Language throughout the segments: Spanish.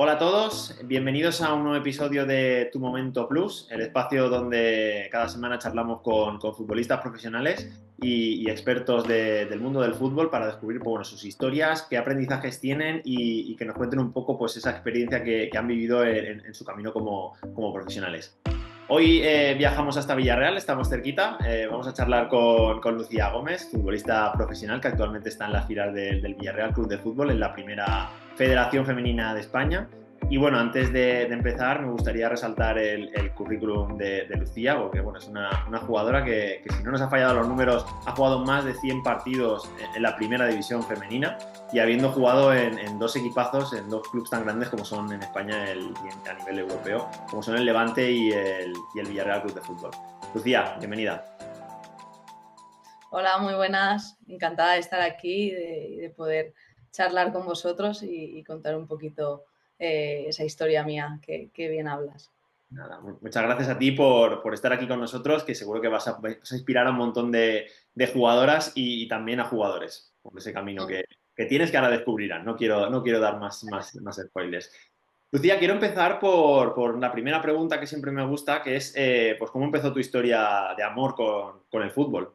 Hola a todos, bienvenidos a un nuevo episodio de Tu Momento Plus, el espacio donde cada semana charlamos con futbolistas profesionales y expertos del mundo del fútbol para descubrir pues, bueno, sus historias, qué aprendizajes tienen y que nos cuenten un poco pues, esa experiencia que han vivido en su camino como profesionales. Hoy viajamos hasta Villarreal, estamos cerquita. Vamos a charlar con Lucía Gómez, futbolista profesional que actualmente está en las filas del Villarreal Club de Fútbol, en la primera Federación Femenina de España. Y bueno, antes de empezar, me gustaría resaltar el currículum de Lucía, porque bueno, es una jugadora que, si no nos ha fallado los números, ha jugado más de 100 partidos en la primera división femenina y habiendo jugado en dos equipazos, en dos clubes tan grandes como son en España y a nivel europeo, como son el Levante y el Villarreal Club de Fútbol. Lucía, bienvenida. Hola, muy buenas. Encantada de estar aquí y de poder charlar con vosotros y contar un poquito esa historia mía que bien hablas. Nada, muchas gracias a ti por estar aquí con nosotros, que seguro que vas a inspirar a un montón de jugadoras y también a jugadores por ese camino que tienes que ahora descubrirán. No quiero dar más spoilers. Lucía, quiero empezar por la primera pregunta que siempre me gusta, que es pues cómo empezó tu historia de amor con el fútbol.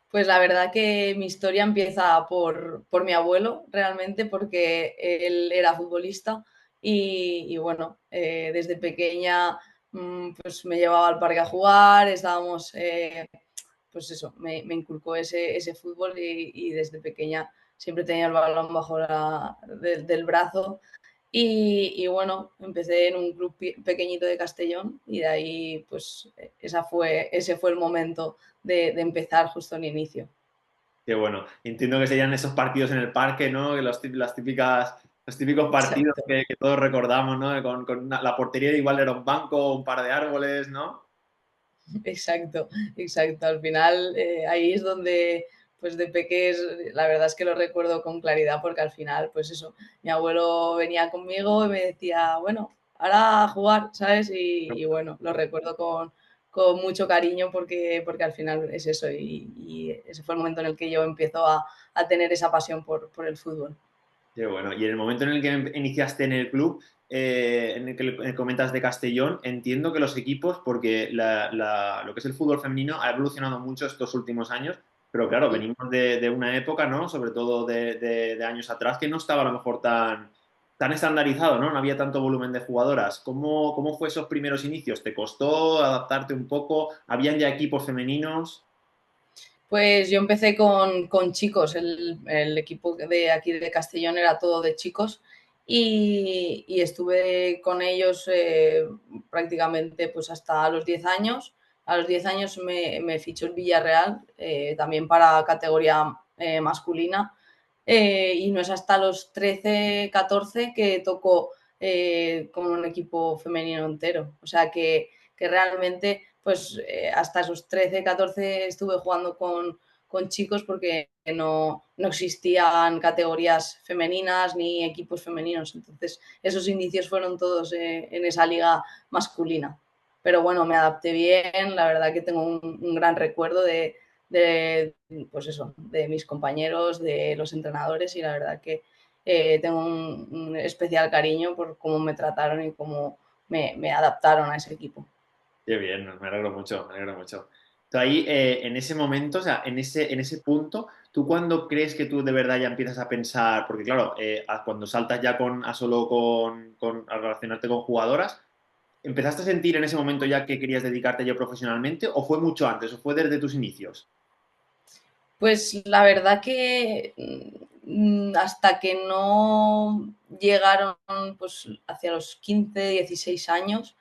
Pues la verdad que mi historia empieza por mi abuelo, realmente, porque él era futbolista y bueno, desde pequeña pues me llevaba al parque a jugar, estábamos, pues eso, me inculcó ese fútbol y desde pequeña siempre tenía el balón bajo del brazo. Y bueno, empecé en un club pequeñito de Castellón y de ahí, pues, ese fue el momento de empezar justo en inicio. Qué bueno. Entiendo que serían esos partidos en el parque, ¿no? Que los típicos partidos Exacto, que todos recordamos, ¿no? La portería igual era un banco, un par de árboles, ¿no? exacto, exacto. Al final, ahí es donde, pues de peques, la verdad es que lo recuerdo con claridad porque al final, pues eso, mi abuelo venía conmigo y me decía, bueno, ahora a jugar, ¿sabes? Y bueno, lo recuerdo con mucho cariño porque al final es eso y ese fue el momento en el que yo empiezo a tener esa pasión por el fútbol. Qué bueno. Y en el momento en el que iniciaste en el club, en el que comentas de Castellón, entiendo que los equipos, porque lo que es el fútbol femenino ha evolucionado mucho estos últimos años, pero claro, Mm. venimos de una época, ¿no? Sobre todo de años atrás, que no estaba a lo mejor tan estandarizado, ¿no? No había tanto volumen de jugadoras. ¿Cómo fue esos primeros inicios? ¿Te costó adaptarte un poco? ¿Habían ya equipos femeninos? Pues yo empecé con chicos, el equipo de aquí de Castellón era todo de chicos y estuve con ellos prácticamente pues hasta los 10 años. A los 10 años me fichó el Villarreal, también para categoría masculina, y no es hasta los 13 14 que tocó con un equipo femenino entero. O sea que realmente pues hasta esos 13 14 estuve jugando con chicos porque no existían categorías femeninas ni equipos femeninos. Entonces, esos inicios fueron todos en esa liga masculina. Pero bueno, me adapté bien, la verdad que tengo un gran recuerdo de, pues eso, de mis compañeros, de los entrenadores y la verdad que tengo un especial cariño por cómo me trataron y cómo me adaptaron a ese equipo. Qué bien, me alegro mucho, me alegro mucho. Tú ahí, en ese momento, o sea, en ese punto, ¿tú cuándo crees que tú de verdad ya empiezas a pensar? Porque claro, cuando saltas ya a solo a relacionarte con jugadoras, ¿empezaste a sentir en ese momento ya que querías dedicarte ya profesionalmente o fue mucho antes, o fue desde tus inicios? Pues la verdad que hasta que no llegaron pues hacia los 15 16 años,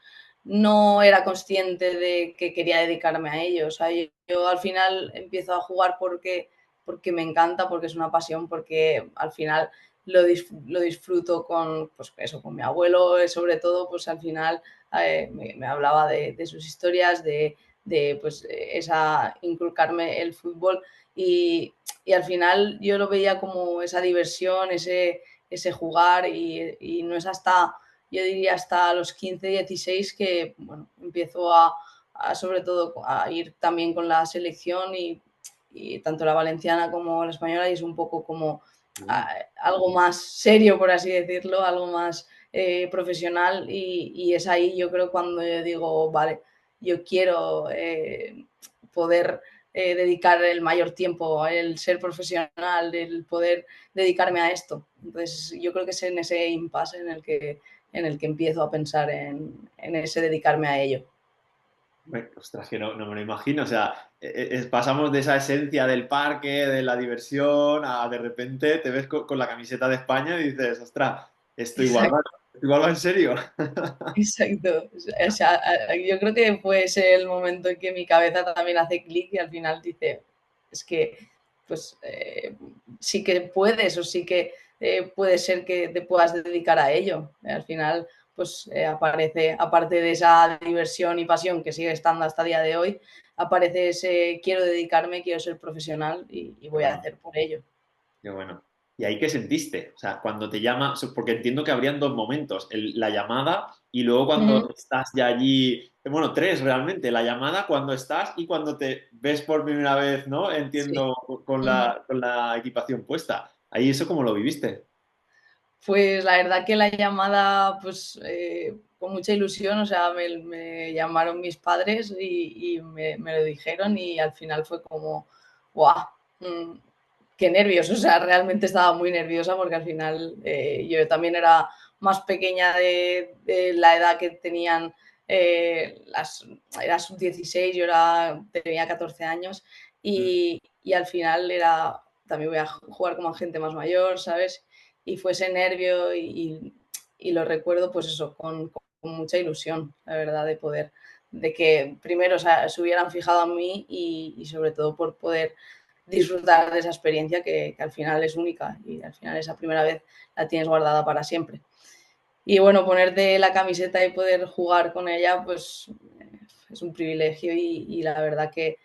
no era consciente de que quería dedicarme a ello. O sea, yo al final empiezo a jugar porque me encanta, porque es una pasión, porque al final lo disfruto con, pues eso, con mi abuelo, sobre todo, pues al final me hablaba de sus historias, de pues esa inculcarme el fútbol y, y al final yo lo veía como esa diversión, ese jugar y no es hasta, yo diría hasta los 15 16 que, bueno, empiezo sobre todo a ir también con la selección y tanto la valenciana como la española y es un poco como algo más serio, por así decirlo, algo más profesional y es ahí yo creo cuando yo digo, vale, yo quiero poder dedicar el mayor tiempo, el ser profesional, el poder dedicarme a esto. Entonces yo creo que es en ese impasse en el que empiezo a pensar en ese dedicarme a ello. Ostras, que no me lo imagino. O sea, pasamos de esa esencia del parque, de la diversión, a de repente te ves con la camiseta de España y dices, ostras, esto igual va en serio. Exacto. O sea, yo creo que puede ser el momento en que mi cabeza también hace clic y al final dice, es que, pues, sí que puedes o sí que puede ser que te puedas dedicar a ello. Al final, pues, aparece, aparte de esa diversión y pasión que sigue estando hasta el día de hoy, aparece ese quiero dedicarme, quiero ser profesional y Qué voy a bueno, hacer por ello. qué bueno. ¿Y ahí qué sentiste? O sea, cuando te llama, porque entiendo que habrían dos momentos, la llamada y luego cuando Ujú. estás ya allí, bueno, tres realmente, la llamada cuando estás y cuando te ves por primera vez, ¿no? Sí. Entiendo, con Ujú. la equipación puesta. Ahí eso cómo lo viviste. Pues la verdad que la llamada, pues con mucha ilusión, o sea, me llamaron mis padres y me lo dijeron y al final fue como, ¡guau! Mm, qué nervios, o sea, realmente estaba muy nerviosa porque al final yo también era más pequeña de la edad que tenían era sub 16, yo tenía 14 años Mm. y al final era, también voy a jugar como gente más mayor, ¿sabes? Y fue ese nervio y lo recuerdo pues eso, con mucha ilusión, la verdad, de poder, de que primero o sea, se hubieran fijado en mí y sobre todo por poder disfrutar de esa experiencia que al final es única y al final esa primera vez la tienes guardada para siempre. Y bueno, ponerte la camiseta y poder jugar con ella, pues es un privilegio y la verdad que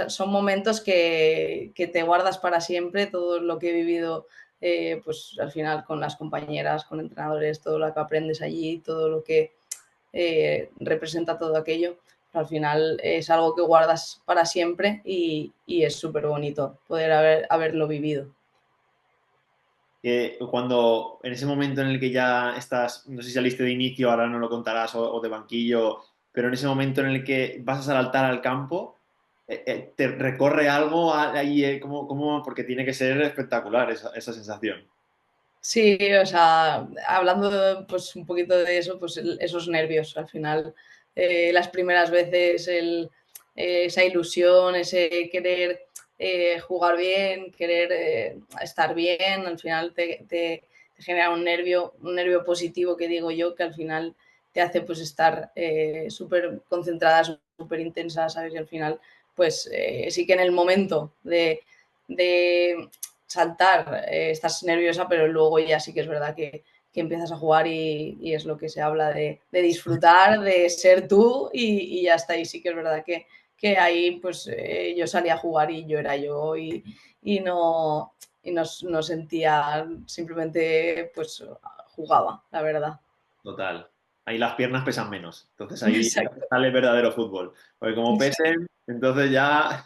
son momentos que te guardas para siempre, todo lo que he vivido, pues al final con las compañeras, con entrenadores, todo lo que aprendes allí, todo lo que representa todo aquello, al final es algo que guardas para siempre y es súper bonito poder haberlo vivido. Cuando en ese momento en el que ya estás, no sé si saliste de inicio, ahora no lo contarás, o de banquillo, pero en ese momento en el que vas a saltar al campo, te recorre algo ahí, porque tiene que ser espectacular esa sensación. Sí, o sea, hablando pues un poquito de eso, pues esos nervios, al final, las primeras veces, esa ilusión, ese querer jugar bien, querer estar bien, al final te genera un nervio positivo que digo yo, que al final te hace pues estar súper concentrada, súper intensa, ¿sabes? Y al final, pues sí que en el momento de saltar, estás nerviosa, pero luego ya sí que es verdad que empiezas a jugar y es lo que se habla de disfrutar, de ser tú y ya está. Y sí que es verdad que ahí pues yo salía a jugar y yo era yo y no, no sentía, simplemente pues jugaba, la verdad. Total. Ahí las piernas pesan menos. Entonces ahí Exacto, sale el verdadero fútbol. Porque como exacto, pesen, entonces ya.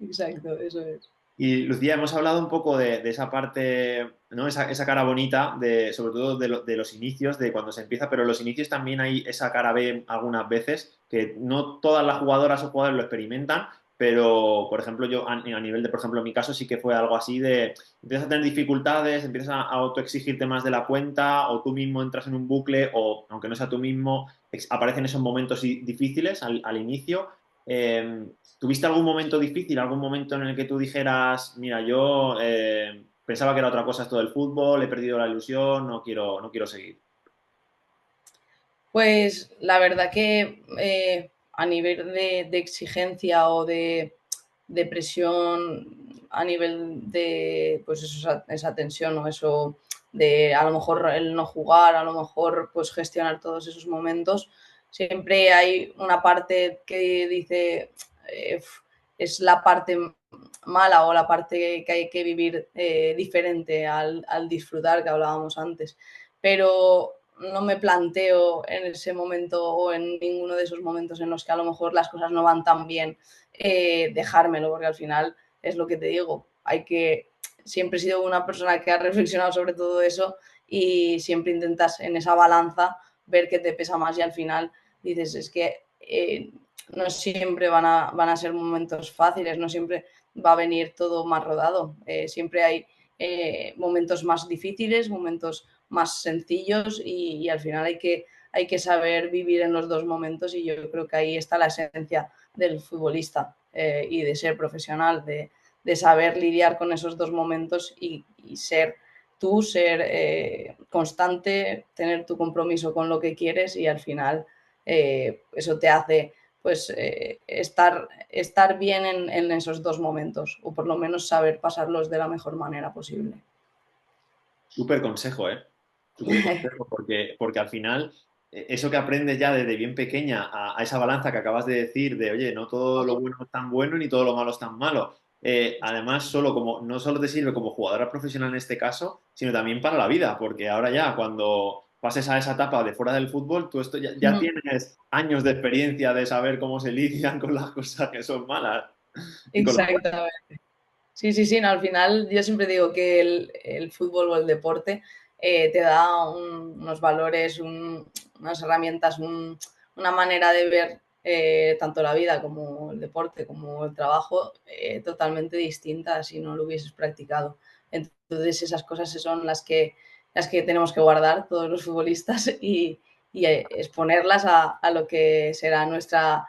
exacto, eso es. Y Lucía, hemos hablado un poco de esa parte, ¿no? Esa cara bonita, sobre todo de los inicios, de cuando se empieza, pero en los inicios también hay esa cara B algunas veces, que no todas las jugadoras o jugadores lo experimentan, pero por ejemplo yo a nivel de, por ejemplo, en mi caso sí que fue algo así de, empiezas a tener dificultades, empiezas a autoexigirte más de la cuenta, o tú mismo entras en un bucle, o aunque no sea tú mismo, aparecen esos momentos difíciles al inicio. ¿Tuviste algún momento difícil, algún momento en el que tú dijeras, mira, yo pensaba que era otra cosa esto del fútbol, he perdido la ilusión, no quiero seguir? Pues la verdad que a nivel de exigencia o de presión, a nivel de pues eso, esa tensión o eso de a lo mejor el no jugar, a lo mejor pues gestionar todos esos momentos, siempre hay una parte que dice es la parte mala o la parte que hay que vivir diferente al disfrutar que hablábamos antes. Pero no me planteo en ese momento o en ninguno de esos momentos en los que a lo mejor las cosas no van tan bien, dejármelo, porque al final es lo que te digo, siempre he sido una persona que ha reflexionado sobre todo eso y siempre intentas en esa balanza ver qué te pesa más y al final dices, es que no siempre van a ser momentos fáciles, no siempre va a venir todo más rodado, siempre hay momentos más difíciles, momentos más sencillos y al final hay que saber vivir en los dos momentos y yo creo que ahí está la esencia del futbolista y de ser profesional, de saber lidiar con esos dos momentos y ser tú, ser constante, tener tu compromiso con lo que quieres y al final eso te hace pues estar bien en esos dos momentos o por lo menos saber pasarlos de la mejor manera posible. Súper consejo, ¿eh? Súper consejo, porque al final eso que aprendes ya desde bien pequeña a esa balanza que acabas de decir de, oye, no todo lo bueno es tan bueno ni todo lo malo es tan malo. Además, no solo te sirve como jugadora profesional en este caso, sino también para la vida, porque ahora ya cuando pases a esa etapa de fuera del fútbol, tú ya tienes años de experiencia de saber cómo se lidian con las cosas que son malas y con las buenas. Exactamente. Sí, sí, sí, no, al final yo siempre digo que el fútbol o el deporte te da unos valores, unas herramientas, una manera de ver tanto la vida como el deporte, como el trabajo, totalmente distinta si no lo hubieses practicado. Entonces esas cosas son las que tenemos que guardar todos los futbolistas y exponerlas a lo que será nuestra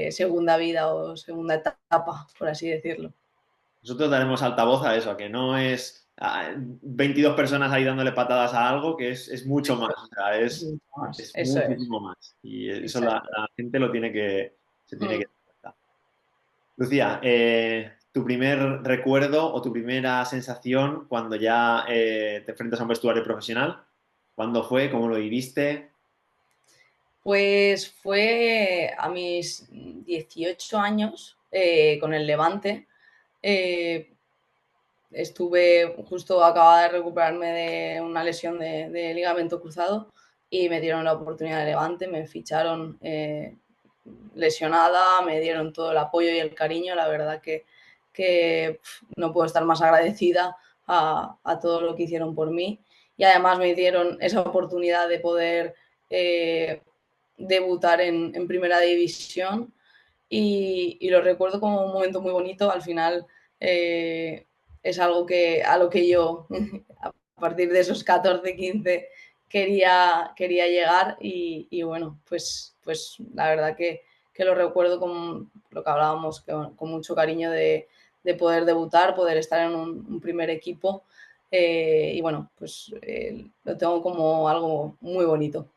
segunda vida o segunda etapa, por así decirlo. Nosotros daremos altavoz a eso, a que no es 22 personas ahí dándole patadas a algo, que es mucho más, o sea, Es mucho más, es eso es, muchísimo más. Y eso exacto. la gente se tiene que Mm. dar cuenta. Lucía, tu primer recuerdo o tu primera sensación cuando ya te enfrentas a un vestuario profesional, ¿cuándo fue? ¿Cómo lo viviste? Pues fue a mis 18 años con el Levante. eh, Estuve justo acababa de recuperarme de una lesión de ligamento cruzado y me dieron la oportunidad de Levante, me ficharon lesionada, me dieron todo el apoyo y el cariño, la verdad no puedo estar más agradecida a todo lo que hicieron por mí y además me dieron esa oportunidad de poder eh, debutar en primera división y lo recuerdo como un momento muy bonito. Al final eh, es algo a lo que yo a partir de esos 14 15 quería llegar y bueno, pues la verdad que lo recuerdo con lo que hablábamos, con mucho cariño de poder debutar, poder estar en un primer equipo y bueno, pues lo tengo como algo muy bonito.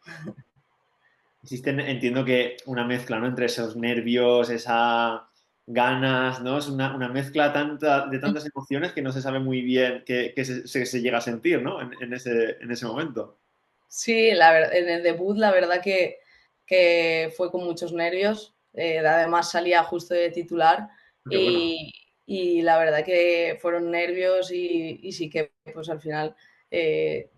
Entiendo que una mezcla, ¿no? Entre esos nervios, esas ganas, ¿no? Es una mezcla de tantas emociones que no se sabe muy bien que se llega a sentir, ¿no? En ese momento. Sí, en el debut la verdad que fue con muchos nervios. Además salía justo de titular Qué bueno. y la verdad que fueron nervios y sí que pues al final eh,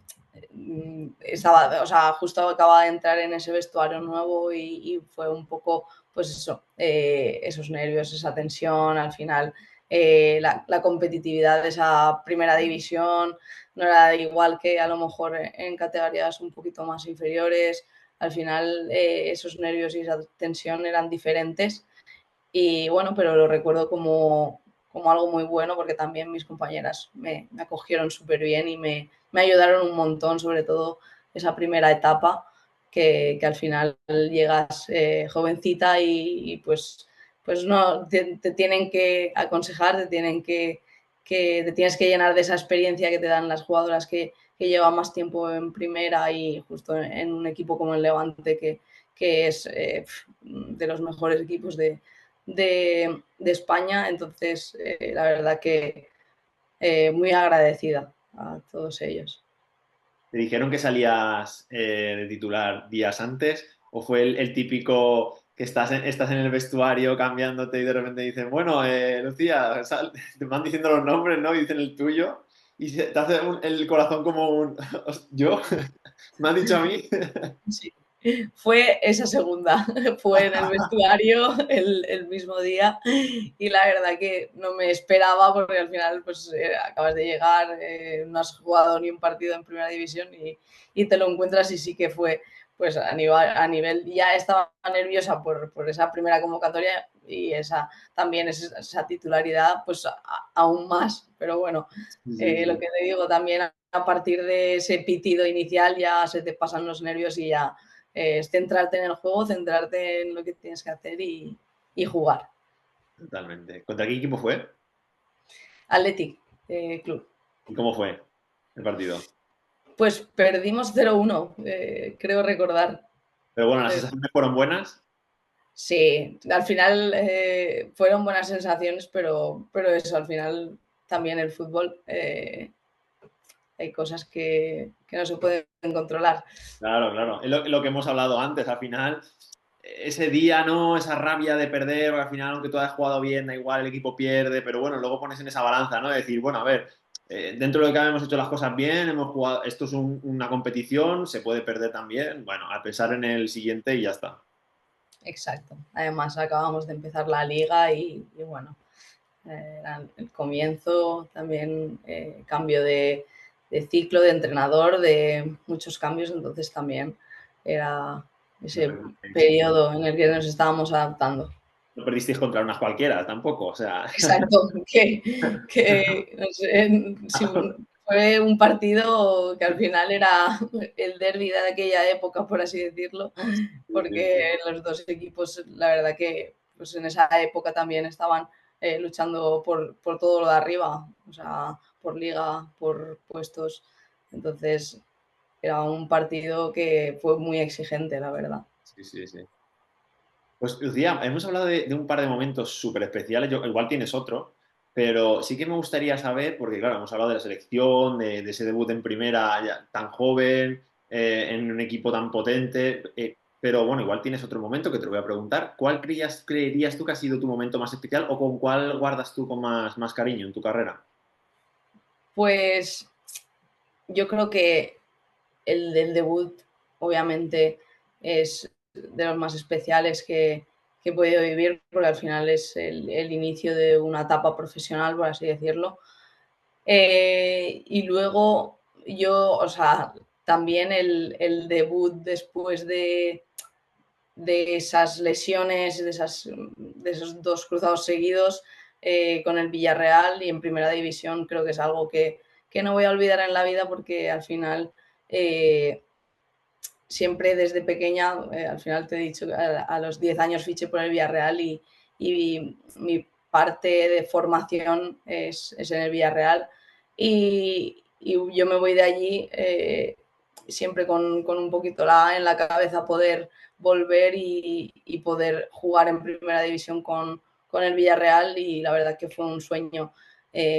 estaba, o sea, justo acababa de entrar en ese vestuario nuevo y fue un poco, pues eso, esos nervios, esa tensión, al final la competitividad de esa primera división no era igual que a lo mejor en categorías un poquito más inferiores. Al final esos nervios y esa tensión eran diferentes y bueno, pero lo recuerdo como algo muy bueno porque también mis compañeras me acogieron súper bien y me ayudaron un montón, sobre todo esa primera etapa que al final llegas jovencita pues no, te tienen que aconsejar, te tienes que llenar de esa experiencia que te dan las jugadoras que llevan más tiempo en primera y justo en un equipo como el Levante que es de los mejores equipos de España. Entonces, la verdad que muy agradecida a todos ellos. ¿Te dijeron que salías de titular días antes? ¿O fue el típico que estás en el vestuario cambiándote y de repente dicen, bueno, Lucía, te van diciendo los nombres, ¿no? Y dicen el tuyo y te hace el corazón como un... ¿Yo? ¿Me han dicho a mí? Sí. Fue esa segunda, fue en el vestuario el mismo día y la verdad que no me esperaba porque al final pues acabas de llegar, no has jugado ni un partido en primera división y te lo encuentras y sí que fue pues a nivel ya estaba nerviosa por esa primera convocatoria y esa también esa titularidad pues aún más, pero bueno, Sí, sí, lo sí. que te digo también a partir de ese pitido inicial ya se te pasan los nervios y ya es centrarte en el juego, centrarte en lo que tienes que hacer y jugar. Totalmente. ¿Contra qué equipo fue? Athletic Club. ¿Y cómo fue el partido? Pues perdimos 0-1, creo recordar. Pero bueno, las Eh, sensaciones fueron buenas. sí, al final fueron buenas sensaciones, pero eso, al final también el fútbol hay cosas que no se pueden controlar. Claro, claro. Es lo que hemos hablado antes. Al final, ese día, ¿no? Esa rabia de perder, porque al final, aunque tú hayas jugado bien, da igual, el equipo pierde, pero bueno, luego pones en esa balanza, ¿no? De decir, bueno, a ver, dentro de lo que hemos hecho las cosas bien, hemos jugado, esto es una competición, se puede perder también, bueno, a pensar en el siguiente y ya está. Exacto. Además, acabamos de empezar la liga y bueno, era el comienzo, también cambio de ciclo, de entrenador, de muchos cambios, entonces también era ese periodo en el que nos estábamos adaptando. No perdisteis contra unas cualquiera tampoco, o sea. Exacto, que no sé, si fue un partido que al final era el derbi de aquella época, por así decirlo, Sí, sí, sí. porque los dos equipos, la verdad que pues en esa época también estaban luchando por todo lo de arriba, o sea, por liga, por puestos. Entonces era un partido que fue muy exigente, la verdad. Sí, sí, sí. Pues Lucía, hemos hablado de un par de momentos súper especiales, yo, igual tienes otro, pero sí que me gustaría saber, porque claro, hemos hablado de la selección, de ese debut en primera tan joven, en un equipo tan potente, pero bueno, igual tienes otro momento que te lo voy a preguntar. ¿Cuál creerías tú que ha sido tu momento más especial o con cuál guardas tú con más cariño en tu carrera? Pues yo creo que el del debut, obviamente, es de los más especiales que he podido vivir, porque al final es el inicio de una etapa profesional, por así decirlo. Y luego yo, o sea, también el debut después de esas lesiones, de esos dos cruzados seguidos con el Villarreal y en primera división, creo que es algo que no voy a olvidar en la vida porque al final eh, siempre desde pequeña, al final te he dicho, a los 10 años fiché por el Villarreal y mi parte de formación es en el Villarreal y yo me voy de allí siempre con un poquito en la cabeza poder volver y poder jugar en primera división con el Villarreal y la verdad que fue un sueño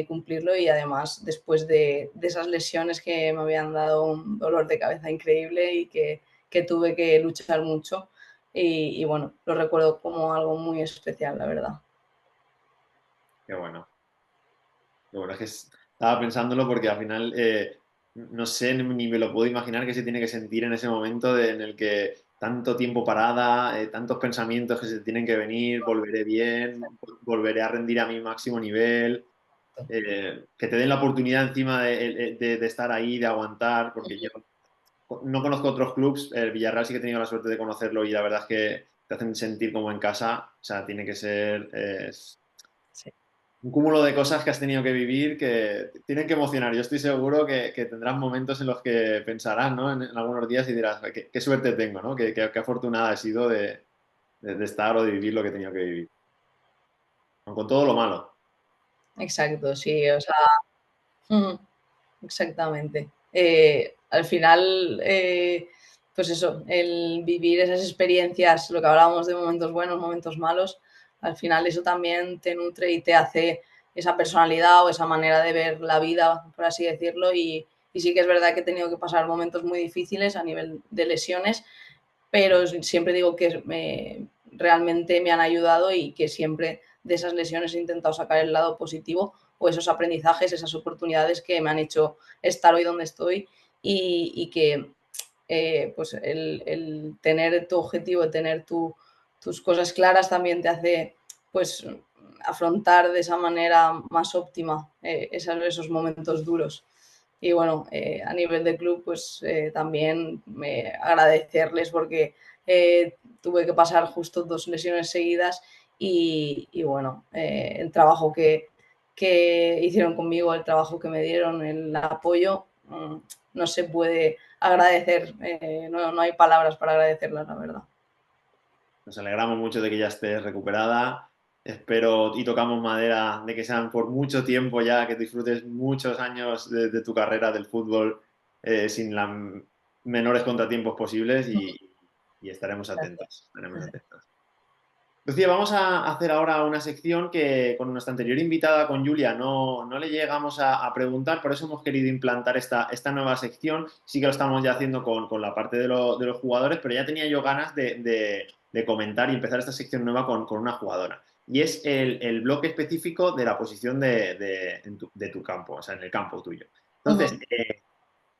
cumplirlo y además después de esas lesiones que me habían dado un dolor de cabeza increíble y que tuve que luchar mucho y bueno, lo recuerdo como algo muy especial, la verdad. Qué bueno. Lo bueno es que estaba pensándolo porque al final no sé ni me lo puedo imaginar que se tiene que sentir en ese momento en el que tanto tiempo parada, tantos pensamientos que se tienen que venir, volveré bien, volveré a rendir a mi máximo nivel, que te den la oportunidad encima de estar ahí, de aguantar, porque yo no conozco otros clubes, el Villarreal sí que he tenido la suerte de conocerlo y la verdad es que te hacen sentir como en casa, o sea, tiene que ser Sí, un cúmulo de cosas que has tenido que vivir que tienen que emocionar. Yo estoy seguro que tendrás momentos en los que pensarás, ¿no? En algunos días y dirás, qué suerte tengo, ¿no? Qué afortunada he sido de estar o de vivir lo que he tenido que vivir. Aun con todo lo malo. exacto, sí, o sea, ujú, exactamente. Al final, pues eso, el vivir esas experiencias, lo que hablábamos de momentos buenos, momentos malos, al final eso también te nutre y te hace esa personalidad o esa manera de ver la vida, por así decirlo. Y sí que es verdad que he tenido que pasar momentos muy difíciles a nivel de lesiones, pero siempre digo que realmente me han ayudado y que siempre de esas lesiones he intentado sacar el lado positivo o esos aprendizajes, esas oportunidades que me han hecho estar hoy donde estoy y que pues el tener tu objetivo, tener tus cosas claras también te hace pues afrontar de esa manera más óptima esos momentos duros. Y bueno, a nivel de club, pues también agradecerles porque tuve que pasar justo 2 lesiones seguidas y bueno, el trabajo que hicieron conmigo, el trabajo que me dieron, el apoyo, no se puede agradecer, no hay palabras para agradecerlas, la verdad. Nos alegramos mucho de que ya estés recuperada. Espero y tocamos madera de que sean por mucho tiempo ya, que disfrutes muchos años de tu carrera del fútbol sin los menores contratiempos posibles y estaremos Gracias. atentos. Estaremos atentos. Lucía, vamos a hacer ahora una sección que con nuestra anterior invitada, con Julia, no le llegamos a preguntar, por eso hemos querido implantar esta nueva sección. Sí que lo estamos ya haciendo con la parte de los jugadores, pero ya tenía yo ganas de comentar y empezar esta sección nueva con una jugadora. Y es el bloque específico de la posición de tu campo, o sea, en el campo tuyo. Entonces, Ujú.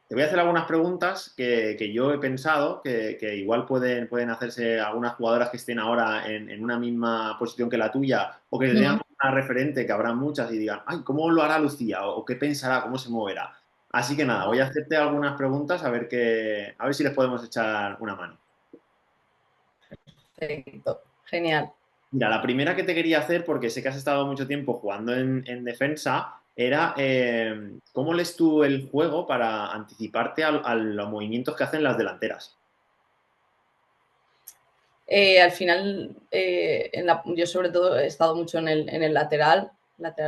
te voy a hacer algunas preguntas que yo he pensado que igual pueden hacerse algunas jugadoras que estén ahora en una misma posición que la tuya o que tengan Ujú. una referente, que habrá muchas y digan, ay, ¿cómo lo hará Lucía? O qué pensará, cómo se moverá. Así que nada, voy a hacerte algunas preguntas a ver si les podemos echar una mano. Perfecto, genial. Mira, la primera que te quería hacer, porque sé que has estado mucho tiempo jugando en defensa, era ¿cómo lees tú el juego para anticiparte a los movimientos que hacen las delanteras? Al final, yo sobre todo he estado mucho en el lateral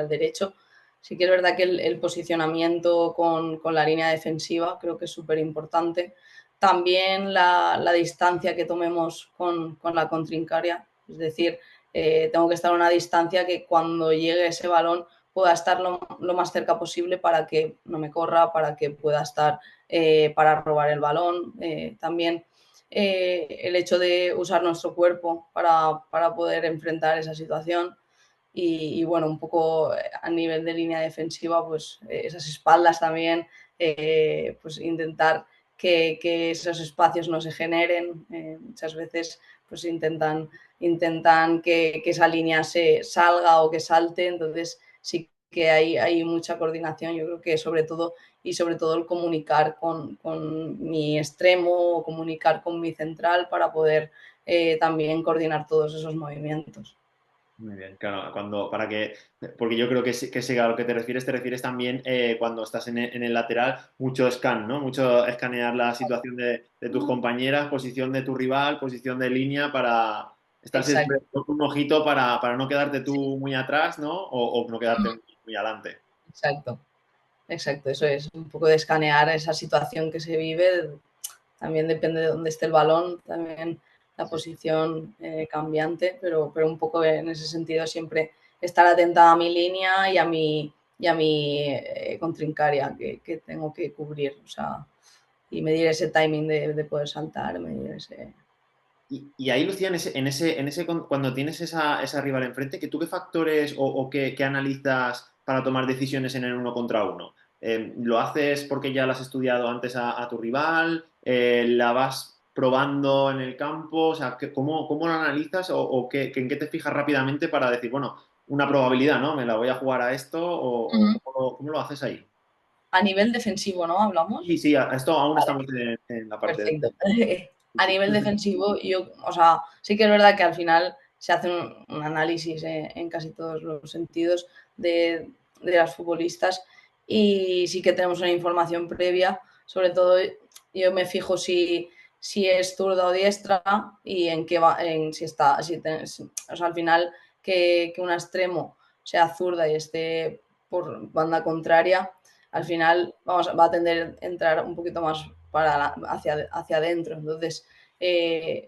derecho. Sí que es verdad que el posicionamiento con la línea defensiva creo que es súper importante. También la distancia que tomemos con la contrincaria, es decir, tengo que estar a una distancia que cuando llegue ese balón pueda estar lo más cerca posible para que no me corra, para que pueda estar para robar el balón. También el hecho de usar nuestro cuerpo para poder enfrentar esa situación y bueno, un poco a nivel de línea defensiva, pues esas espaldas también, pues intentar que esos espacios no se generen. Muchas veces pues intentan que esa línea se salga o que salte, entonces sí que hay mucha coordinación. Yo creo que sobre todo el comunicar con mi extremo o comunicar con mi central para poder también coordinar todos esos movimientos. Muy bien, claro, porque yo creo que sé a lo que te refieres también cuando estás en el lateral, mucho scan, ¿no? Mucho escanear la situación de tus compañeras, posición de tu rival, posición de línea para estar siempre Exacto, con un ojito para no quedarte sí, tú muy atrás, ¿no? O no quedarte muy adelante. exacto, exacto. Eso es un poco de escanear esa situación que se vive. También depende de dónde esté el balón, también la Sí. posición cambiante, pero un poco en ese sentido siempre estar atenta a mi línea y a mi contrincaria que tengo que cubrir. O sea, y medir ese timing de poder saltar, medir ese. Y ahí, Lucía, cuando tienes esa rival enfrente, ¿tú qué factores o qué analizas para tomar decisiones en el uno contra uno? ¿Lo haces porque ya la has estudiado antes a tu rival? ¿La vas probando en el campo? O sea, ¿cómo lo analizas en qué te fijas rápidamente para decir, bueno, una probabilidad, ¿no? ¿Me la voy a jugar a esto? ¿O Ujú. cómo lo haces ahí? A nivel defensivo, ¿no? Sí, Hablamos. sí, a esto aún Vale, estamos en la parte de... perfecto. Sí, A sí. nivel defensivo, o sea, sí que es verdad que al final se hace un análisis en casi todos los sentidos de las futbolistas y sí que tenemos una información previa. Sobre todo, yo me fijo si es zurda o diestra y en qué va, si está, o sea, al final que un extremo sea zurda y esté por banda contraria, al final va a tender a entrar un poquito más hacia adentro. Entonces,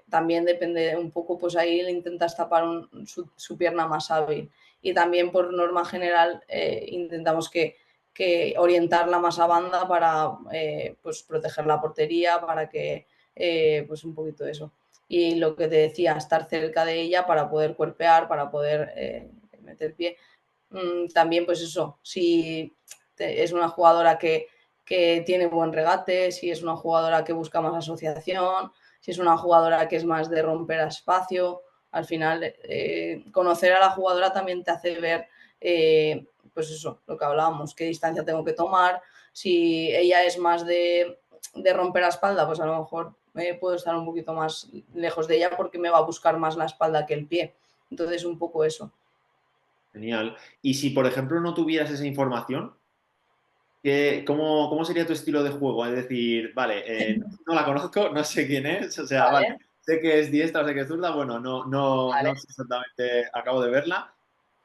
también depende un poco, pues ahí le intentas tapar su pierna más hábil. Y también por norma general intentamos que orientarla más a banda para pues proteger la portería, para que pues un poquito eso. Y lo que te decía, estar cerca de ella para poder cuerpear, para poder meter pie. También pues eso, si es una jugadora que tiene buen regate, si es una jugadora que busca más asociación, si es una jugadora que es más de romper a espacio. Al final, conocer a la jugadora también te hace ver, pues eso, lo que hablábamos, qué distancia tengo que tomar. Si ella es más de romper la espalda, pues a lo mejor puedo estar un poquito más lejos de ella porque me va a buscar más la espalda que el pie. Entonces, un poco eso. Genial. Y si, por ejemplo, no tuvieras esa información, cómo sería tu estilo de juego? Es decir, vale, no la conozco, no sé quién es, o sea, vale, Vale, sé que es diestra o sé que es zurda, bueno, no vale. sé exactamente, acabo de verla,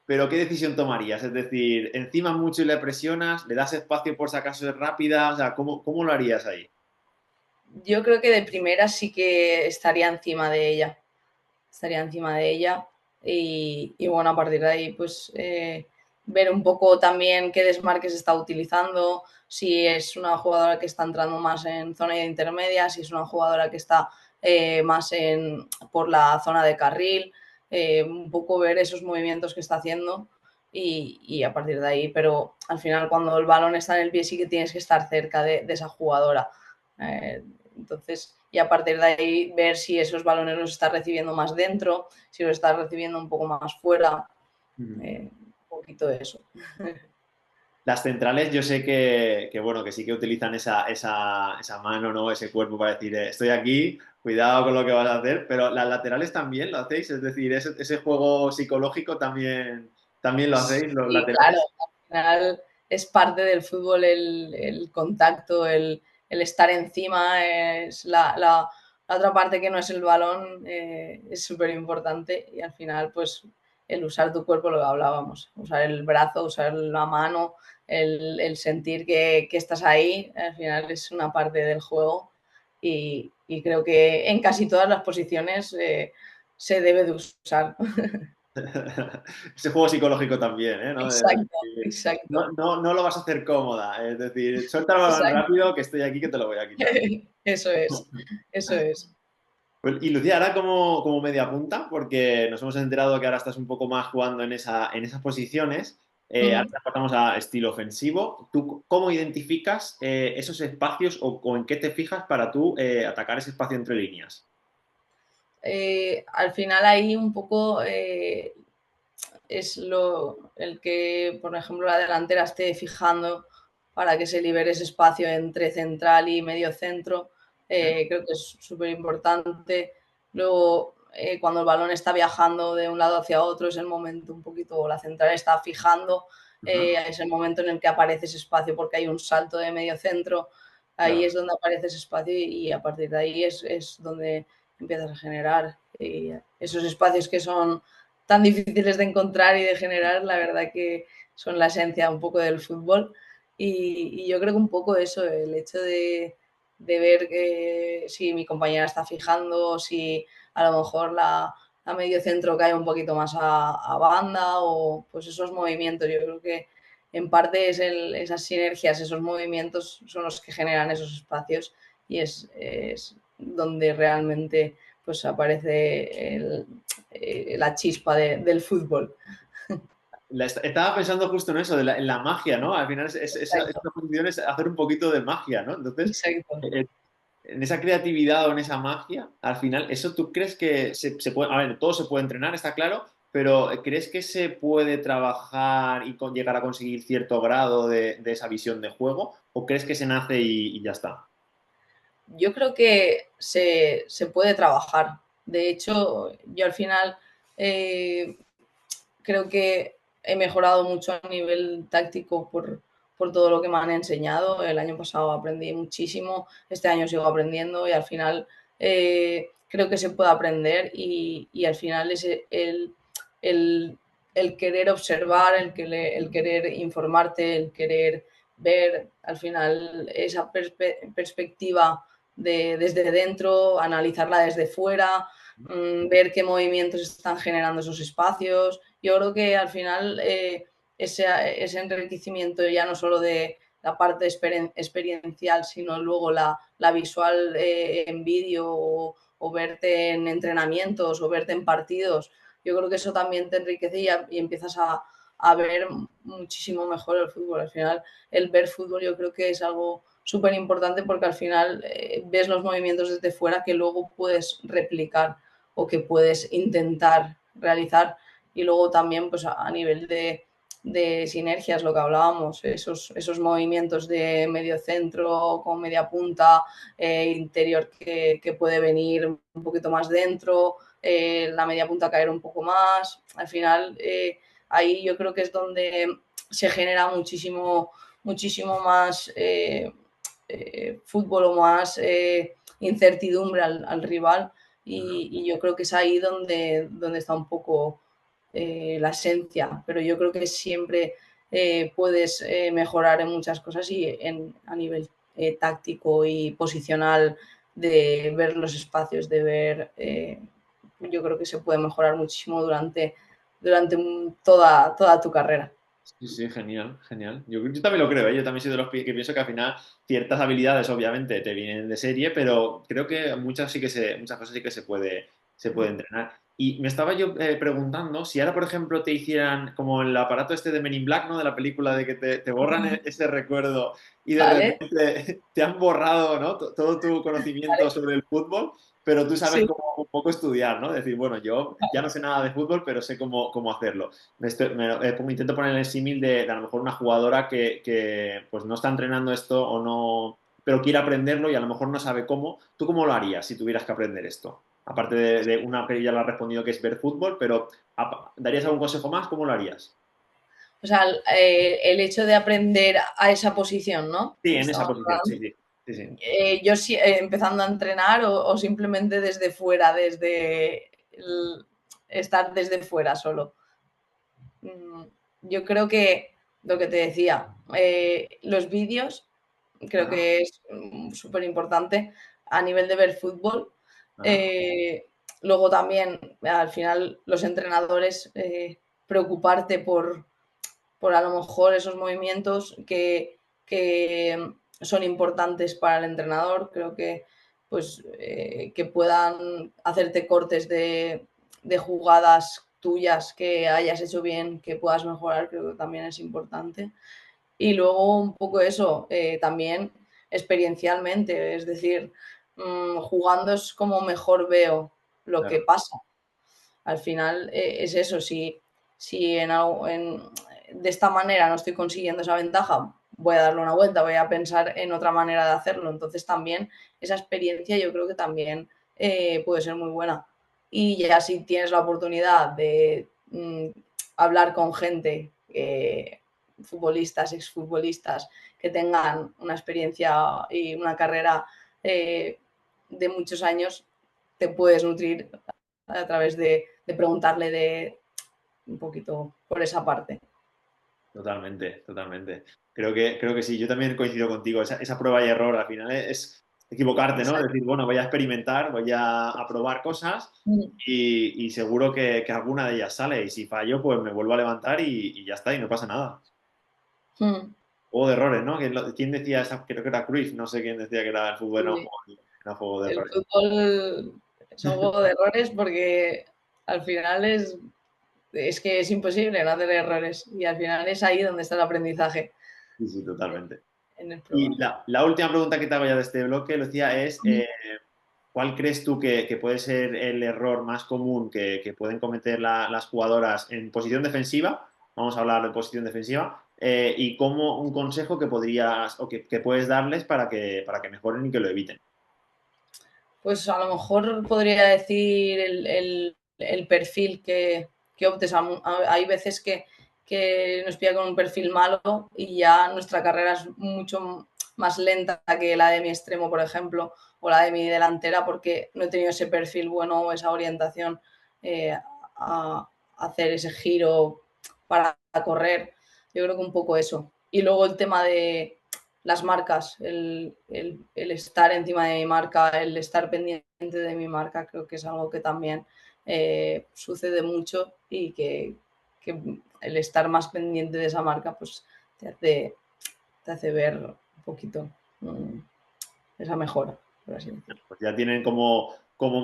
pero ¿qué decisión tomarías? Es decir, encima mucho y le presionas, le das espacio por si acaso es rápida, o sea, ¿cómo lo harías ahí? Yo creo que de primera sí que estaría encima de ella. Estaría encima de ella. Y bueno, a partir de ahí, pues ver un poco también qué desmarques está utilizando, si es una jugadora que está entrando más en zona intermedia, si es una jugadora que está más por la zona de carril, un poco ver esos movimientos que está haciendo y a partir de ahí, pero al final cuando el balón está en el pie sí que tienes que estar cerca de esa jugadora. Eh, entonces, y a partir de ahí ver si esos balones los está recibiendo más dentro, si los está recibiendo un poco más fuera, Ujú. un poquito de eso. Las centrales yo sé bueno, que sí que utilizan esa mano, ¿no? Ese cuerpo para decir, estoy aquí, cuidado con lo que vas a hacer, pero las laterales también lo hacéis, es decir, ese juego psicológico también lo hacéis, los Sí, claro, laterales. al final es parte del fútbol el contacto, el estar encima, es la otra parte que no es el balón, es súper importante y al final pues el usar tu cuerpo, lo que hablábamos, usar el brazo, usar la mano, el sentir que estás ahí, al final es una parte del juego y creo que en casi todas las posiciones se debe de usar. Ese juego psicológico también, ¿eh? ¿No? De Exacto, decir, exacto. no lo vas a hacer cómoda, es decir, suelta el balón Exacto. rápido que estoy aquí que te lo voy a quitar. Eso es, eso es. Pues, y Lucía, ahora como media punta, porque nos hemos enterado que ahora estás un poco más jugando en esas posiciones, ahora Ujú. pasamos a estilo ofensivo. ¿Tú cómo identificas esos espacios o en qué te fijas para tú atacar ese espacio entre líneas? Al final ahí un poco es el que, por ejemplo, la delantera esté fijando para que se libere ese espacio entre central y medio centro. ¿Sí? Creo que es súper importante. Luego, cuando el balón está viajando de un lado hacia otro, es el momento un poquito, la central está fijando, Ajá, es el momento en el que aparece ese espacio porque hay un salto de medio centro. Ahí claro. es donde aparece ese espacio y a partir de ahí es donde empiezas a generar. Y esos espacios que son tan difíciles de encontrar y de generar, la verdad que son la esencia un poco del fútbol. Y yo creo que un poco eso, el hecho de ver que si mi compañera está fijando, si a lo mejor la medio centro cae un poquito más a banda o pues esos movimientos. Yo creo que en parte es esas sinergias, esos movimientos son los que generan esos espacios y es donde realmente pues aparece la chispa del fútbol. Estaba pensando justo en eso, en la magia, ¿no? Al final Exacto, esta función es hacer un poquito de magia, ¿no? Entonces, exacto. en esa creatividad o en esa magia, al final, ¿eso tú crees que se puede, a ver, todo se puede entrenar, está claro, pero ¿crees que se puede trabajar y llegar a conseguir cierto grado de esa visión de juego? ¿O crees que se nace y ya está? Yo creo que se puede trabajar. De hecho, yo al final eh, creo que he mejorado mucho a nivel táctico por todo lo que me han enseñado. El año pasado aprendí muchísimo, este año sigo aprendiendo y al final creo que se puede aprender y al final es el, el querer observar, el querer informarte, el querer ver al final esa perspectiva desde dentro, analizarla desde fuera, ver qué movimientos están generando esos espacios. Yo creo que al final ese enriquecimiento ya no solo de la parte experiencial, sino luego la visual en vídeo o verte en entrenamientos o verte en partidos, yo creo que eso también te enriquece y empiezas a ver muchísimo mejor el fútbol. Al final, el ver fútbol yo creo que es algo súper importante porque al final ves los movimientos desde fuera que luego puedes replicar o que puedes intentar realizar. Y luego también pues a nivel de sinergias, lo que hablábamos, esos movimientos de medio centro con media punta, interior que puede venir un poquito más dentro, la media punta caer un poco más. Al final, ahí yo creo que es donde se genera muchísimo más fútbol o más incertidumbre al rival y yo creo que es ahí donde está un poco la esencia, pero yo creo que siempre puedes mejorar en muchas cosas y a nivel táctico y posicional de ver los espacios, de ver, yo creo que se puede mejorar muchísimo durante toda tu carrera. Sí, sí, genial, genial. Yo también lo creo, ¿eh? Yo también soy de los que pienso que al final ciertas habilidades obviamente te vienen de serie, pero creo que muchas cosas sí que se puede entrenar. Y me estaba yo preguntando si ahora, por ejemplo, te hicieran como el aparato este de Men in Black, ¿no? De la película de que te borran ese recuerdo y de ¿Vale? repente te han borrado, ¿no? Todo tu conocimiento sobre el fútbol, pero tú sabes Sí. cómo un poco estudiar, ¿no? Decir, bueno, yo ya no sé nada de fútbol, pero sé cómo hacerlo. Intento poner el símil de a lo mejor una jugadora que, pues no está entrenando esto o no, pero quiere aprenderlo y a lo mejor no sabe cómo. ¿Tú cómo lo harías si tuvieras que aprender esto? Aparte de una que ya lo has respondido que es ver fútbol, pero ¿darías algún consejo más? ¿Cómo lo harías? O sea, el hecho de aprender a esa posición, ¿no? Sí, en esa Estamos posición, sí, hablando. sí, sí, sí. Yo sí, empezando a entrenar o simplemente desde fuera, desde estar desde fuera solo. Mm, Yo creo que lo que te decía, los vídeos creo Ajá, que es súper importante a nivel de ver fútbol. ajá, Eh, Luego también, al final, los entrenadores, preocuparte por a lo mejor esos movimientos que son importantes para el entrenador. Creo que, pues, que puedan hacerte cortes de jugadas tuyas que hayas hecho bien, que puedas mejorar, creo que también es importante. Y luego un poco eso, también experiencialmente, es decir, jugando es como mejor veo lo que claro, pasa. Al final es eso, si de esta manera no estoy consiguiendo esa ventaja, voy a darle una vuelta, voy a pensar en otra manera de hacerlo. Entonces también esa experiencia yo creo que también puede ser muy buena. Y ya si tienes la oportunidad de hablar con gente, futbolistas, exfutbolistas, que tengan una experiencia y una carrera eh, de muchos años, te puedes nutrir a través de preguntarle de un poquito por esa parte. totalmente, totalmente. Creo que sí, yo también coincido contigo. Esa prueba y error al final es equivocarte, ¿no? Exacto. Decir, bueno, voy a experimentar, voy a probar cosas y seguro que alguna de ellas sale. Y si fallo, pues me vuelvo a levantar y ya está, y no pasa nada. Mm. Juego de errores, ¿no? ¿Quién decía esa? Creo que era Cruyff, no sé quién decía que era el fútbol, Sí. era un juego de El errores. fútbol es un juego de errores porque al final es que es imposible no hacer errores y al final es ahí donde está el aprendizaje Sí, sí, totalmente. en el Y programa. la última pregunta que te hago ya de este bloque, Lucía, es ¿cuál crees tú que puede ser el error más común que pueden cometer las jugadoras en posición defensiva? Vamos a hablar de posición defensiva. Y cómo un consejo que podrías o que puedes darles para que mejoren y que lo eviten. Pues a lo mejor podría decir el perfil que optes. Hay veces que nos pilla con un perfil malo y ya nuestra carrera es mucho más lenta que la de mi extremo, por ejemplo, o la de mi delantera, porque no he tenido ese perfil bueno o esa orientación a hacer ese giro para correr. Yo creo que un poco eso. Y luego el tema de las marcas, el estar encima de mi marca, el estar pendiente de mi marca, creo que es algo que también sucede mucho y que el estar más pendiente de esa marca pues te hace, te hace ver un poquito mm, esa mejora, por así decirlo. Pues ya tienen cómo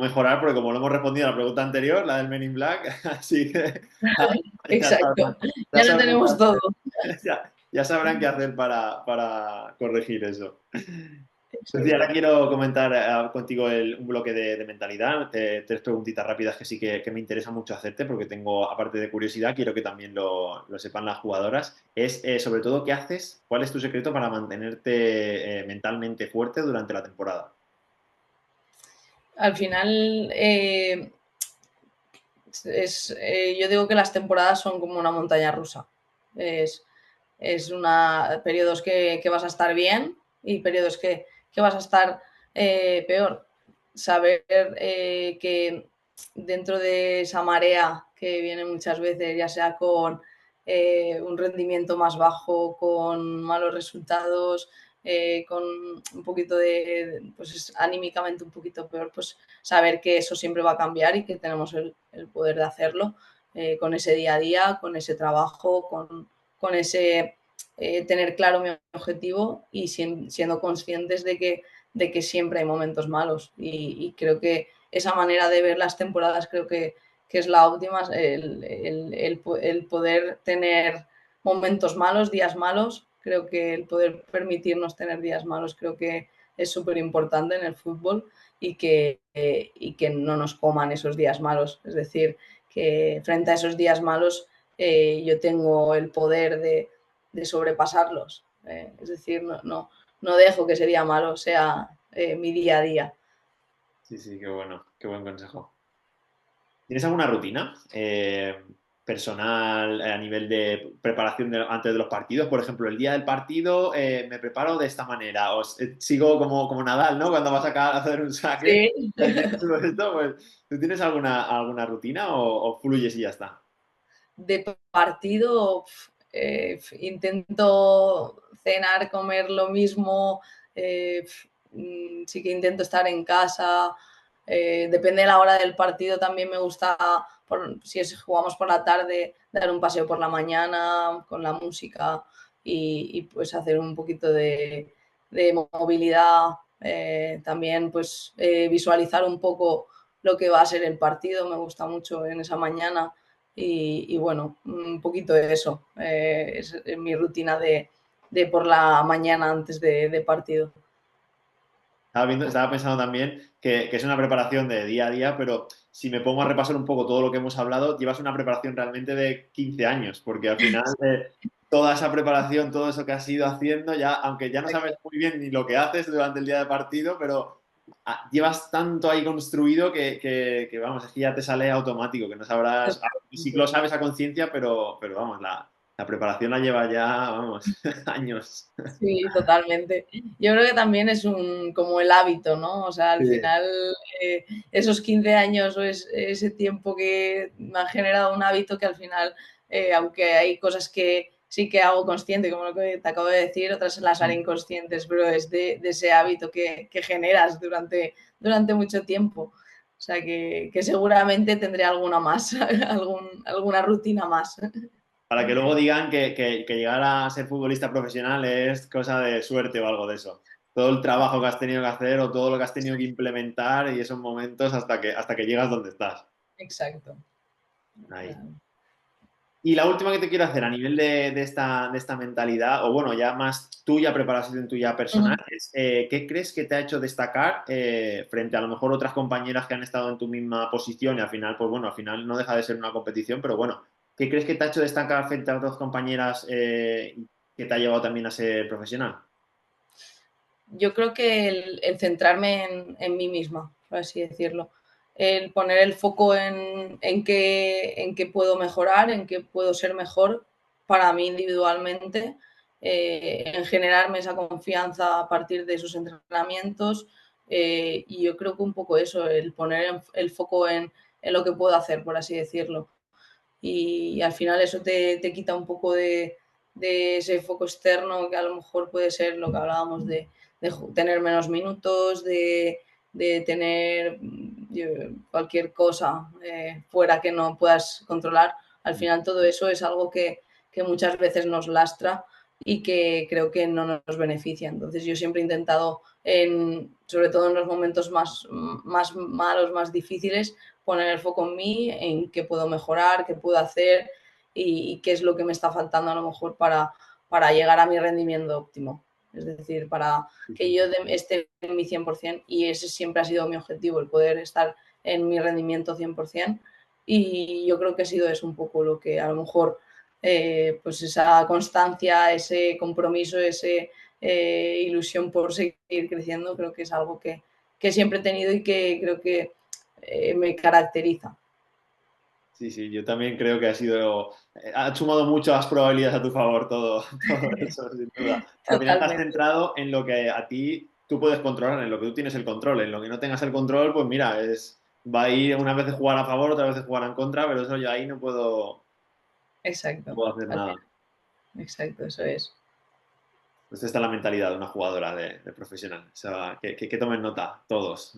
mejorar, porque como lo hemos respondido a la pregunta anterior, la del Men in Black, así que ya Exacto, saben, ya ya lo saben tenemos todo. ya, ya sabrán qué hacer para corregir eso. Pues sí, ahora Exacto. quiero comentar contigo un bloque de mentalidad. Tres preguntitas rápidas que sí que me interesa mucho hacerte porque tengo, aparte de curiosidad, quiero que también lo sepan las jugadoras. Es sobre todo, ¿qué haces? ¿Cuál es tu secreto para mantenerte mentalmente fuerte durante la temporada? Al final, yo digo que las temporadas son como una montaña rusa. Es, periodos que vas a estar bien y periodos que vas a estar peor. Saber que dentro de esa marea que viene muchas veces, ya sea con un rendimiento más bajo, con malos resultados, con un poquito pues anímicamente un poquito peor, pues saber que eso siempre va a cambiar y que tenemos el poder de hacerlo con ese día a día, con ese trabajo, con ese tener claro mi objetivo y siendo conscientes de que siempre hay momentos malos. Y creo que esa manera de ver las temporadas creo que es la óptima, el poder tener momentos malos, días malos. Creo que el poder permitirnos tener días malos creo que es súper importante en el fútbol y que no nos coman esos días malos. Es decir, que frente a esos días malos yo tengo el poder de sobrepasarlos. Es decir, no dejo que ese día malo sea mi día a día. Sí, sí, qué bueno, qué buen consejo. ¿Tienes alguna rutina personal a nivel de preparación antes de los partidos? Por ejemplo, el día del partido me preparo de esta manera, sigo como Nadal, ¿no? Cuando vas a hacer un saque, Sí. tienes todo esto, pues, ¿tú tienes alguna rutina o fluyes y ya está? De partido intento cenar, comer lo mismo, sí que intento estar en casa, depende de la hora del partido, también me gusta, si jugamos por la tarde, dar un paseo por la mañana con la música pues hacer un poquito de movilidad, también pues visualizar un poco lo que va a ser el partido, me gusta mucho en esa mañana bueno, un poquito de eso. Es mi rutina de por la mañana antes de partido. Estaba pensando también que es una preparación de día a día, pero si me pongo a repasar un poco todo lo que hemos hablado, llevas una preparación realmente de 15 años, porque al final toda esa preparación, todo eso que has ido haciendo, ya, aunque ya no sabes muy bien ni lo que haces durante el día de partido, pero llevas tanto ahí construido que, vamos, es que ya te sale automático, que no sabrás, sí que lo sabes a conciencia, pero vamos, la preparación la lleva ya, vamos, años. Sí, totalmente. Yo creo que también es como el hábito, ¿no? O sea, al Sí. final esos 15 años o ese tiempo que me han generado un hábito que al final, aunque hay cosas que sí que hago consciente, como lo que te acabo de decir, otras las haré inconscientes, pero es de ese hábito que generas durante mucho tiempo. O sea, que seguramente tendré alguna más, alguna rutina más. Para que luego digan que llegar a ser futbolista profesional es cosa de suerte o algo de eso. Todo el trabajo que has tenido que hacer o todo lo que has tenido que implementar y esos momentos hasta que llegas donde estás. Exacto. Ahí. Y la última que te quiero hacer a nivel de esta mentalidad, o bueno, ya más tuya, preparación tuya personal, es ¿qué crees que te ha hecho destacar frente a lo mejor otras compañeras que han estado en tu misma posición y al final, pues bueno, al final no deja de ser una competición, pero bueno, ¿qué crees que te ha hecho destacar frente a otras compañeras que te ha llevado también a ser profesional? Yo creo que el centrarme en mí misma, por así decirlo. El poner el foco en qué puedo mejorar, en qué puedo ser mejor para mí individualmente, en generarme esa confianza a partir de esos entrenamientos. Y yo creo que un poco eso, el poner el foco en lo que puedo hacer, por así decirlo. Y al final eso te quita un poco de ese foco externo que a lo mejor puede ser lo que hablábamos de tener menos minutos, de tener cualquier cosa fuera que no puedas controlar. Al final todo eso es algo que muchas veces nos lastra y que creo que no nos beneficia. Entonces yo siempre he intentado, sobre todo en los momentos más malos, más difíciles, poner el foco en mí, en qué puedo mejorar, qué puedo hacer y qué es lo que me está faltando a lo mejor para llegar a mi rendimiento óptimo. Es decir, para que yo esté en mi 100%, y ese siempre ha sido mi objetivo, el poder estar en mi rendimiento 100%, y yo creo que ha sido eso un poco lo que a lo mejor, pues esa constancia, ese compromiso, esa ilusión por seguir creciendo, creo que es algo que siempre he tenido y que creo que me caracteriza. Sí, sí, yo también creo que ha sumado muchas probabilidades a tu favor todo eso, sin duda. Al final te has Totalmente. centrado en lo que a ti tú puedes controlar, en lo que tú tienes el control, en lo que no tengas el control, pues mira, va a ir una vez de jugar a favor, otra vez de jugar en contra, pero eso yo ahí no Exacto. puedo hacer Al nada. final, exacto, eso es. Pues esta es la mentalidad de una jugadora de profesional. O sea, que tomen nota, todos.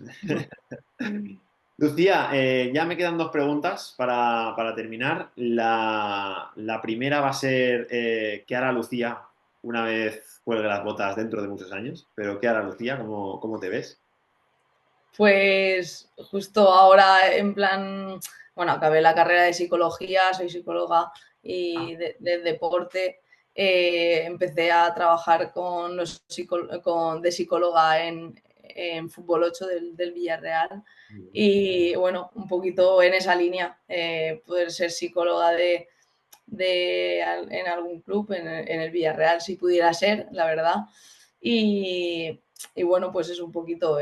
Lucía, ya me quedan dos preguntas para terminar. La primera va a ser, ¿qué hará Lucía una vez cuelgue las botas dentro de muchos años? Pero ¿qué hará Lucía? ¿Cómo te ves? Pues justo ahora, en plan, bueno, acabé la carrera de psicología, soy psicóloga y de deporte. Empecé a trabajar de psicóloga en Fútbol 8 del Villarreal, y bueno, un poquito en esa línea, poder ser psicóloga en algún club, en el Villarreal, si pudiera ser, la verdad. Y bueno, pues es un poquito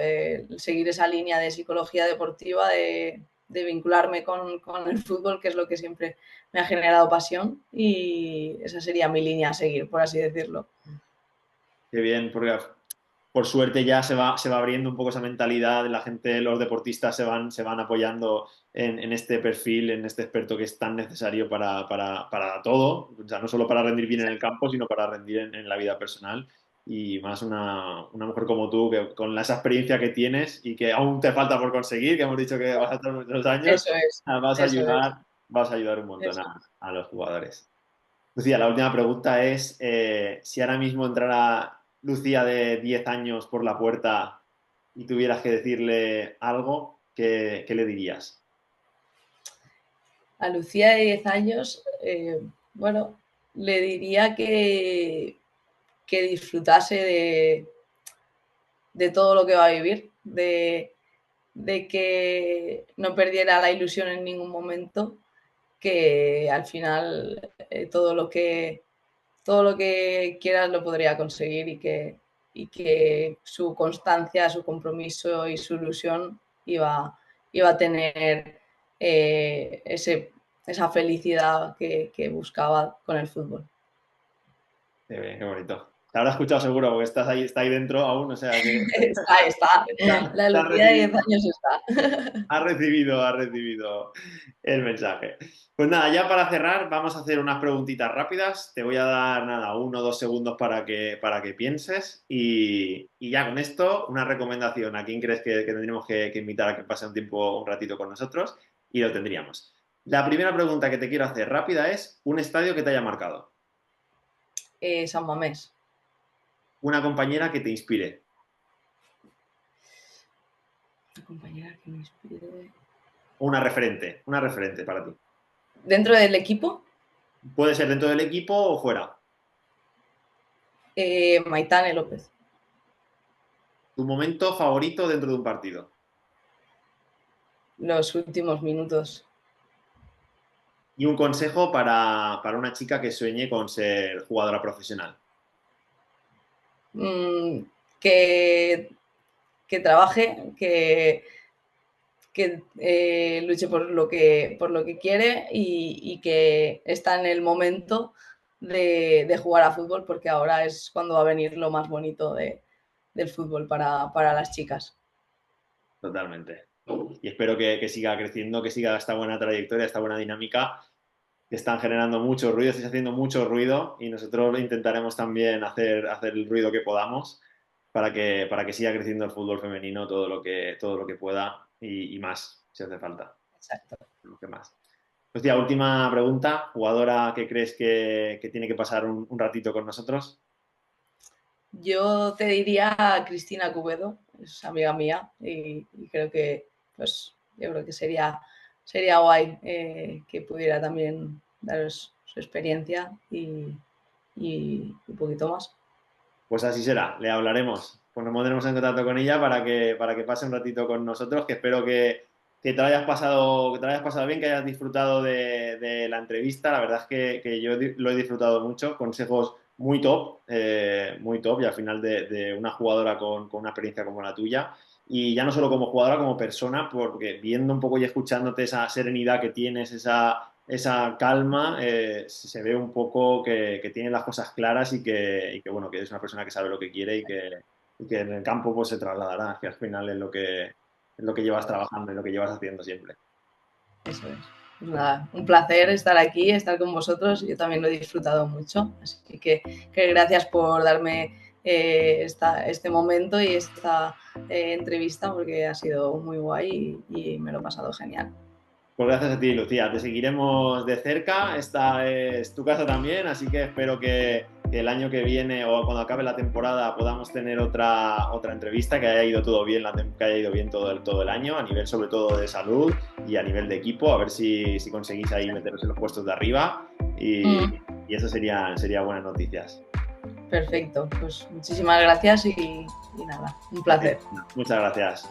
seguir esa línea de psicología deportiva, de vincularme con el fútbol, que es lo que siempre me ha generado pasión, y esa sería mi línea a seguir, por así decirlo. Qué bien, porque por suerte ya se va abriendo un poco esa mentalidad, la gente, los deportistas se van apoyando en este perfil, en este experto que es tan necesario para todo, o sea, no solo para rendir bien en el campo, sino para rendir en la vida personal. Y más una mujer como tú, que con esa experiencia que tienes y que aún te falta por conseguir, que hemos dicho que vas a estar muchos años, Eso es, vas a eso es, ayudar, vas a ayudar un montón eso. a los jugadores. Lucía, la última pregunta es, si ahora mismo entrara Lucía de 10 años por la puerta y tuvieras que decirle algo, ¿qué le dirías? A Lucía de 10 años, bueno, le diría que disfrutase de todo lo que va a vivir, de que no perdiera la ilusión en ningún momento, que al final todo lo que quieras lo podría conseguir, y que su constancia, su compromiso y su ilusión iba a tener esa felicidad que buscaba con el fútbol. Qué bien, qué bonito. Te habrá escuchado seguro porque está ahí dentro aún, o sea que Está. La te ha Lucía de 10 recibido, años está. ha recibido el mensaje. Pues nada, ya para cerrar, vamos a hacer unas preguntitas rápidas. Te voy a dar nada, 1 o 2 segundos para que pienses y ya con esto, una recomendación. ¿A quién crees que tendríamos que invitar a que pase un ratito con nosotros? Y lo tendríamos. La primera pregunta que te quiero hacer rápida es: ¿un estadio que te haya marcado? San Mamés. ¿Una compañera que te inspire? Una compañera que me inspire. ¿O una referente para ti? Dentro del equipo, Puede ser dentro del equipo o fuera. Maitane López. ¿Tu momento favorito dentro de un partido? Los últimos minutos. Y un consejo para una chica que sueñe con ser jugadora profesional. Mm, que, que trabaje, que luche por lo que quiere, y que está en el momento de jugar a fútbol, porque ahora es cuando va a venir lo más bonito del fútbol para las chicas. Totalmente. Y espero que siga creciendo, que siga esta buena trayectoria, esta buena dinámica, que están generando mucho ruido, estáis haciendo mucho ruido y nosotros intentaremos también hacer el ruido que podamos para que siga creciendo el fútbol femenino todo lo que pueda y más, si hace falta, Exacto. lo que más. Hostia, última pregunta. ¿Jugadora que crees que tiene que pasar un ratito con nosotros? Yo te diría a Cristina Cubedo, es amiga mía, y creo que, pues, yo creo que sería guay que pudiera también daros su experiencia, y un poquito más. Pues así será, le hablaremos. Pues nos pondremos en contacto con ella para que pase un ratito con nosotros, que espero que te lo hayas pasado, que te lo hayas pasado bien, que hayas disfrutado de la entrevista. La verdad es que yo lo he disfrutado mucho, consejos muy top, y al final de una jugadora con una experiencia como la tuya. Y ya no solo como jugadora, como persona, porque viendo un poco y escuchándote esa serenidad que tienes, esa calma, se ve un poco que tiene las cosas claras y que, bueno, que es una persona que sabe lo que quiere y que en el campo pues se trasladará, que al final es lo que llevas trabajando y lo que llevas haciendo siempre. Eso es. Pues nada, un placer estar aquí, estar con vosotros. Yo también lo he disfrutado mucho. Así que gracias por darme este momento y esta entrevista, porque ha sido muy guay y me lo he pasado genial. Pues gracias a ti, Lucía. Te seguiremos de cerca. Esta es tu casa también, así que espero que el año que viene o cuando acabe la temporada podamos tener otra entrevista, que haya ido todo bien, que haya ido bien todo el año, a nivel sobre todo de salud y a nivel de equipo, a ver si conseguís ahí meteros en los puestos de arriba y, Mm, y eso sería buenas noticias. perfecto, pues muchísimas gracias y nada, un placer. Muchas gracias.